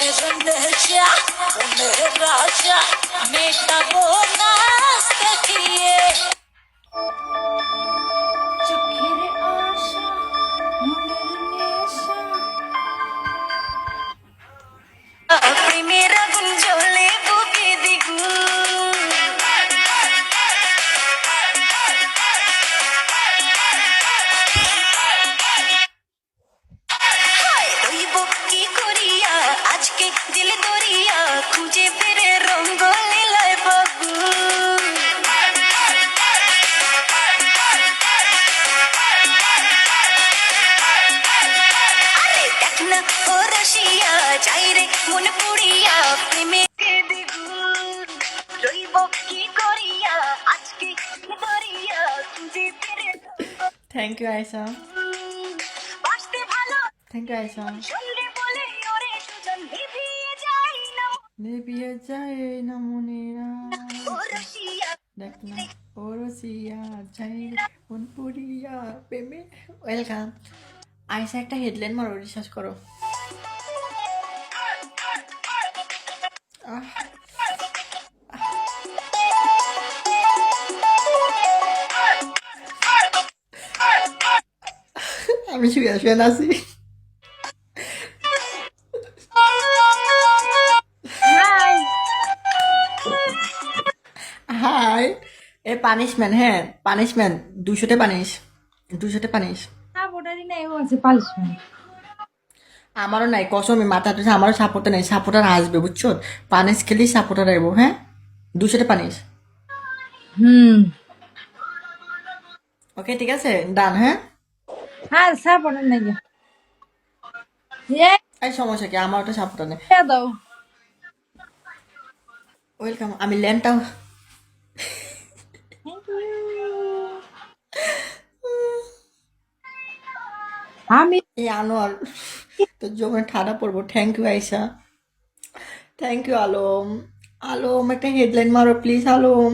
নেশা মনের রাজা মেটাবো না দেখিয়ে চোখের আশা মনের নেশা প্রেমের আগুন জ্বলে বুকে দ্বিগুণ রইব কি করিয়া আজকে দিল দরিয়া খুঁজে ফিরে রঙ্গ লীলায় বাবু আরে দেখ না ও রসিয়া যাই রে মন পুড়িয়া প্রেমে দ্বিগুণ রইব কি করিয়া আজকে দিল দরিয়া খুঁজে ফিরে থ্যাংক ইউ আয়সা, বাঁচতে ভালো থ্যাংক ইউ আয়সা। শুনলে বলে ওরে সুজন নিভিয়ে যায় না নেবিয়ে যায় না মনেরা, ও রসিয়া দেখ না ও রসিয়া যাই মন পুরিয়া প্রেমে। ওয়েলকাম আয়সা, একটা হেডলাইন মারো, বিশ্বাস করো। আহ, আমি শুয়ে শুয়ে আছি। হাই, এ পানিশমেন্ট, হ্যাঁ পানিশমেন্ট, 200তে পানিশ, 200তে পানিশ। সাপোর্টারই নাই ও আছে পালিশমেন্ট। আমারও নাই কসমে, মাথা টুসে আমারও সাপোর্টার নেই, সাপোর্টার আসবে বুঝছো, পানিশ খেলি সাপোর্টার আইব, হ্যাঁ 200তে পানিশ। ওকে ঠিক আছে, ডান। হ্যাঁ আর সাপোর্টার নাই গে। এ এই সমস্যা কি, আমার ওটা সাপোর্টার নেই। দাও ওয়েলকাম, আমি ল্যান্ডটা থ্যাংক ইউ। আমি এই আনোয়ার তোর জন্য ঠাডা পড়বো। Thank you Aysha, thank you Alam. Alam একটা হেডলাইন মারো প্লিজ, আলম,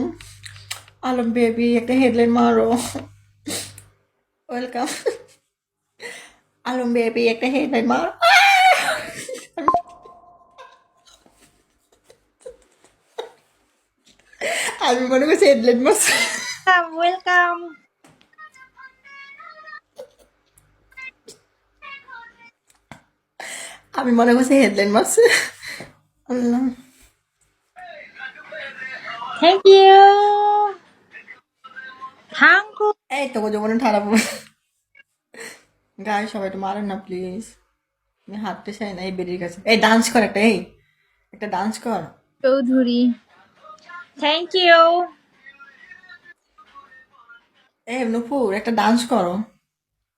আলম বেবি একটা হেডলাইন মারো। ওয়েলকাম আলম বেবি একটা হেডলাইন মারো। আমি মনে করছি হেডলাইন মারছি। ওয়েলকাম। আমি মনে করছি হেডলাইন মারছি। Allah, thank you. Thank you. এই তোকে জীবনে ঠাড়া পড়বে। গায়ে সবাই একটু মারেন না প্লিজ, আমি হাঁটতে চাই না এই বেরির কাছে। এই ডান্স কর একটা, এই একটা ডান্স কর। Chowdhury thank you. এই নুপুর একটা ডান্স করো।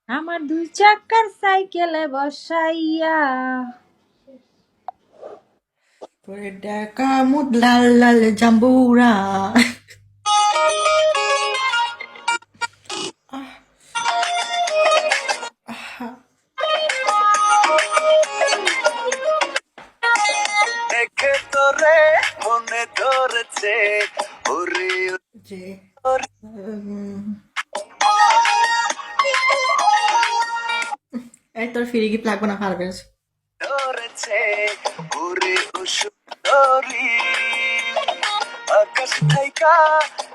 আমার 2 চাকার সাইকেলে বসাইয়া করে দেখা মুদ লাল লাল জাম্বুরা। দেখে তোরে মনে ধরেছে ওরে যে এই তোর ফিরে গিফট লাগবে না, পারবেন। ধরেছে ওরে ও সুন্দরী আকাশ থাইকা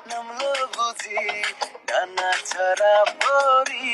নামলো বুঝি ডানা ছাড়া পরি